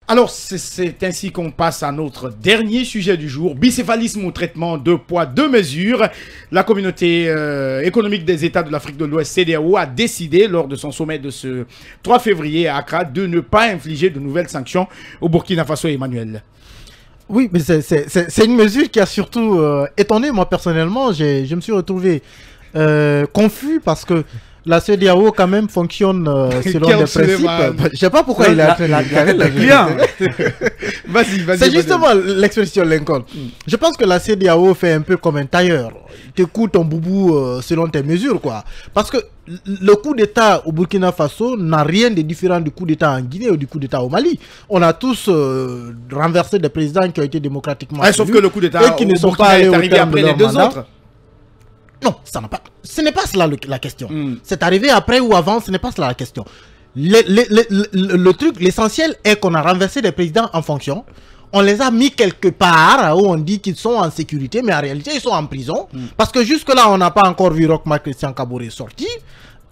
Alors, c'est ainsi qu'on passe à notre dernier sujet du jour, bicéphalisme au traitement 2 poids 2 mesures. La communauté économique des États de l'Afrique de l'Ouest, CEDEAO, a décidé lors de son sommet de ce 3 février à Accra de ne pas infliger de nouvelles sanctions au Burkina Faso, Emmanuel. Oui, mais c'est une mesure qui a surtout étonné moi personnellement. Je me suis retrouvé confus parce que la CEDEAO quand même fonctionne selon des principes. Je sais pas pourquoi il a fait la bien. Vas-y. C'est justement l'expression Lincoln. Je pense que la CEDEAO fait un peu comme un tailleur. Tu coupes ton boubou selon tes mesures, quoi. Parce que le coup d'État au Burkina Faso n'a rien de différent du coup d'État en Guinée ou du coup d'État au Mali. On a tous renversé des présidents qui ont été démocratiquement élus, sauf que le coup d'État et qui ne sont pas allés arrivé après les deux autres. Non, ce n'est pas cela la question. C'est arrivé après ou avant, ce n'est pas cela la question. Le truc, l'essentiel est qu'on a renversé des présidents en fonction. On les a mis quelque part où on dit qu'ils sont en sécurité, mais en réalité, ils sont en prison. Parce que jusque-là, on n'a pas encore vu Roch-Marc Christian Kaboré sortir.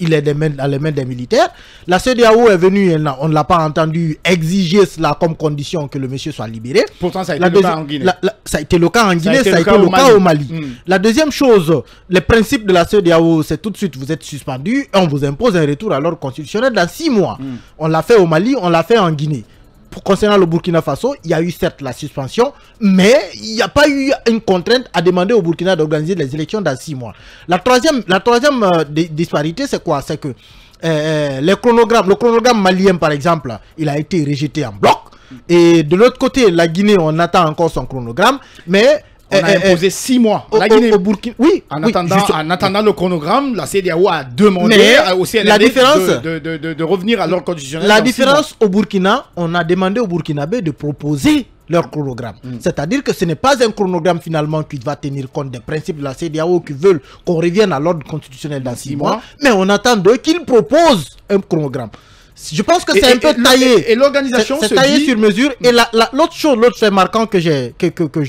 Il est dans les mains des militaires. La CEDEAO est venue, on ne l'a pas entendu exiger cela comme condition que le monsieur soit libéré. Pourtant, ça a été le cas en Guinée. Ça a été le cas en Guinée, ça a été le cas au Mali. La deuxième chose, les principes de la CEDEAO, c'est tout de suite, vous êtes suspendu et on vous impose un retour à l'ordre constitutionnel dans 6 mois. On l'a fait au Mali, on l'a fait en Guinée. Concernant le Burkina Faso, il y a eu certes la suspension, mais il n'y a pas eu une contrainte à demander au Burkina d'organiser les élections dans 6 mois. La troisième disparité, c'est quoi? C'est que le chronogramme malien, par exemple, il a été rejeté en bloc. Et de l'autre côté, la Guinée, on attend encore son chronogramme, mais... On a imposé 6 mois. La Guinée, au Burkina, oui, en attendant le chronogramme, la CEDEAO a demandé au CNRD de revenir à l'ordre constitutionnel. La différence au Burkina, on a demandé au Burkinabé de proposer leur chronogramme. C'est-à-dire que ce n'est pas un chronogramme finalement qui va tenir compte des principes de la CEDEAO qui veulent qu'on revienne à l'ordre constitutionnel dans 6 mois, mais on attend d'eux qu'ils proposent un chronogramme. Je pense que c'est un peu taillé. Et l'organisation c'est taillé sur mesure. Et l'autre fait marquant que j'ai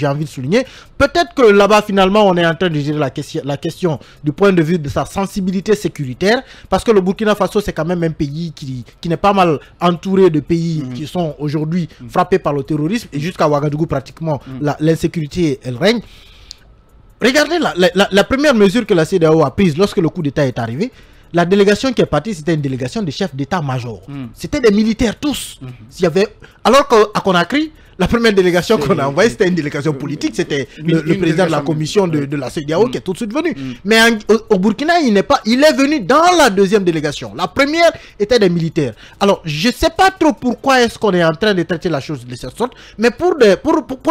envie de souligner, peut-être que là-bas finalement on est en train de gérer la question du point de vue de sa sensibilité sécuritaire, parce que le Burkina Faso c'est quand même un pays qui n'est pas mal entouré de pays qui sont aujourd'hui frappés par le terrorisme, et jusqu'à Ouagadougou pratiquement l'insécurité elle règne. Regardez la première mesure que la CEDEAO a prise lorsque le coup d'État est arrivé. La délégation qui est partie, c'était une délégation de chefs d'état-major. C'était des militaires tous. Alors qu'à Conakry, la première délégation qu'on a envoyée, c'était une délégation politique. C'était le président de la commission de la CEDEAO qui est tout de suite venu. Mais au Burkina, il est venu dans la deuxième délégation. La première était des militaires. Alors, je ne sais pas trop pourquoi est-ce qu'on est en train de traiter la chose de cette sorte. Mais pour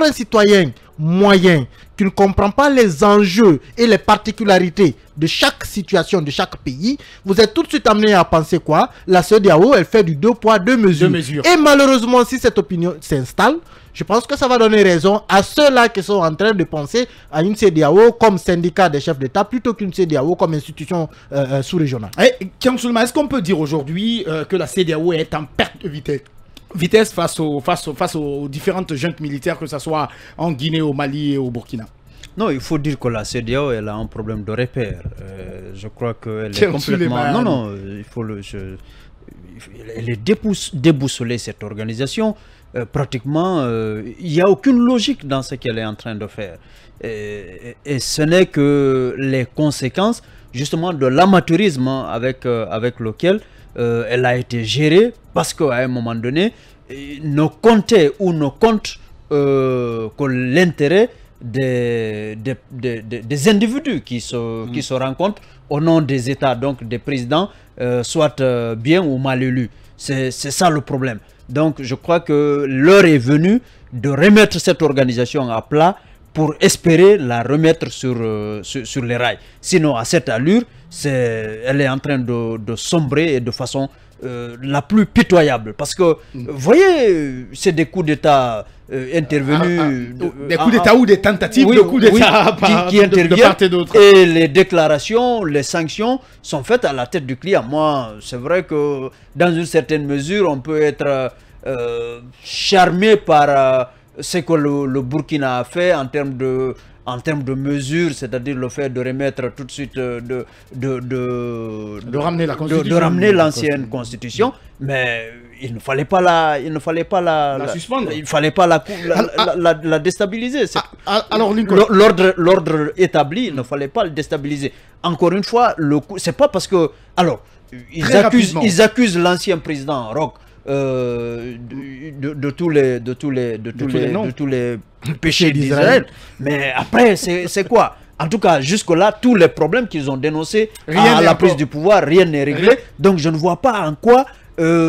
un citoyen moyen qui ne comprend pas les enjeux et les particularités de chaque situation, de chaque pays, vous êtes tout de suite amené à penser quoi? La CEDEAO, elle fait du 2 poids 2 mesures. Et malheureusement, si cette opinion s'installe, je pense que ça va donner raison à ceux-là qui sont en train de penser à une CEDEAO comme syndicat des chefs d'État plutôt qu'une CEDEAO comme institution sous-régionale. Est-ce qu'on peut dire aujourd'hui que la CEDEAO est en perte de vitesse face aux différentes juntes militaires, que ce soit en Guinée, au Mali et au Burkina? Non, il faut dire que la CEDEAO, elle a un problème de repère. Je crois qu'elle est complètement... Non, il faut elle est déboussolée, cette organisation. Pratiquement, il n'y a aucune logique dans ce qu'elle est en train de faire. Et ce n'est que les conséquences, justement, de l'amateurisme avec lequel elle a été gérée, parce qu'à un moment donné, ne comptait ou ne compte que l'intérêt des individus qui se rencontrent au nom des États, donc des présidents, soit bien ou mal élus. C'est ça le problème. Donc je crois que l'heure est venue de remettre cette organisation à plat pour espérer la remettre sur les rails. Sinon, à cette allure, elle est en train de sombrer et de façon la plus pitoyable. Parce que, vous voyez, c'est des coups d'État intervenus... des coups d'État ou des tentatives de coups d'État qui interviennent, de part et d'autre. Et les déclarations, les sanctions sont faites à la tête du client. Moi, c'est vrai que dans une certaine mesure, on peut être charmé par ce que le Burkina a fait en termes de mesures, c'est-à-dire le fait de remettre tout de suite, de ramener la constitution, de ramener l'ancienne constitution, mais il ne fallait pas la suspendre. Il ne fallait pas la déstabiliser. Alors, l'ordre établi, il ne fallait pas le déstabiliser. Encore une fois, c'est pas parce que... Alors, ils accusent l'ancien président Roch de tous les péchés d'Israël. Mais après, c'est quoi? En tout cas, jusque-là, tous les problèmes qu'ils ont dénoncés à la prise du pouvoir, rien n'est réglé. Donc, je ne vois pas en quoi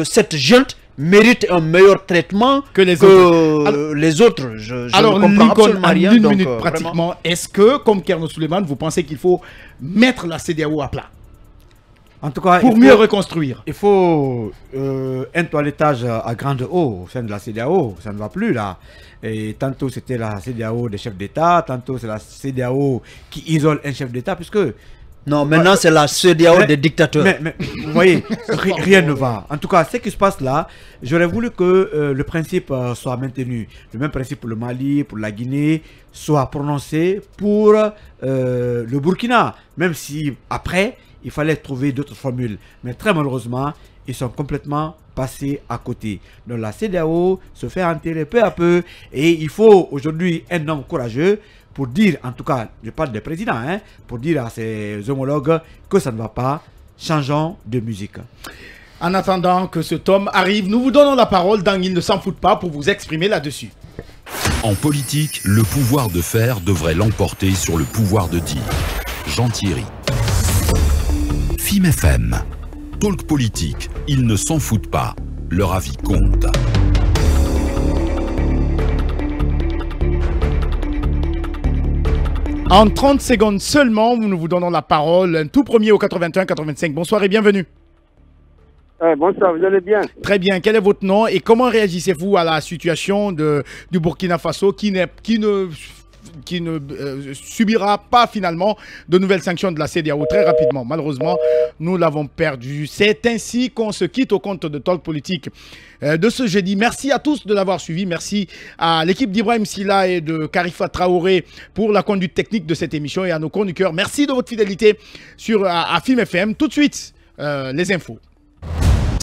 cette junte mérite un meilleur traitement que les autres. Je alors, ne comprends absolument rien. En une minute pratiquement, est-ce que, comme Kerno Souleymane, vous pensez qu'il faut mettre la CEDEAO à plat? En tout cas, pour mieux reconstruire. Il faut un toilettage à grande eau au sein de la CEDEAO. Ça ne va plus là. Et tantôt c'était la CEDEAO des chefs d'État, tantôt c'est la CEDEAO qui isole un chef d'État, puisque... Non, maintenant c'est la CEDEAO des dictateurs. Mais vous voyez, rien ne va. En tout cas, ce qui se passe là, j'aurais voulu que le principe soit maintenu. Le même principe pour le Mali, pour la Guinée, soit prononcé pour le Burkina. Même si après, il fallait trouver d'autres formules. Mais très malheureusement, ils sont complètement passés à côté. Donc la CEDEAO se fait enterrer peu à peu. Et il faut aujourd'hui un homme courageux pour dire, en tout cas, je parle des présidents, hein, pour dire à ses homologues que ça ne va pas. Changeons de musique. En attendant que ce tome arrive, nous vous donnons la parole dans Il ne s'en fout pas pour vous exprimer là-dessus. En politique, le pouvoir de faire devrait l'emporter sur le pouvoir de dire. Jean Thierry. FIM FM. Talk politique, ils ne s'en foutent pas. Leur avis compte. En 30 secondes seulement, nous vous donnons la parole. Un tout premier au 81-85. Bonsoir et bienvenue. Bonsoir, vous allez bien? Très bien. Quel est votre nom et comment réagissez-vous à la situation du Burkina Faso qui ne subira pas finalement de nouvelles sanctions de la CEDEAO très rapidement? Malheureusement, nous l'avons perdu. C'est ainsi qu'on se quitte au compte de Talk Politique de ce jeudi. Merci à tous de l'avoir suivi. Merci à l'équipe d'Ibrahim Silla et de Karifa Traoré pour la conduite technique de cette émission et à nos chroniqueurs. Merci de votre fidélité à FIM FM. Tout de suite, les infos.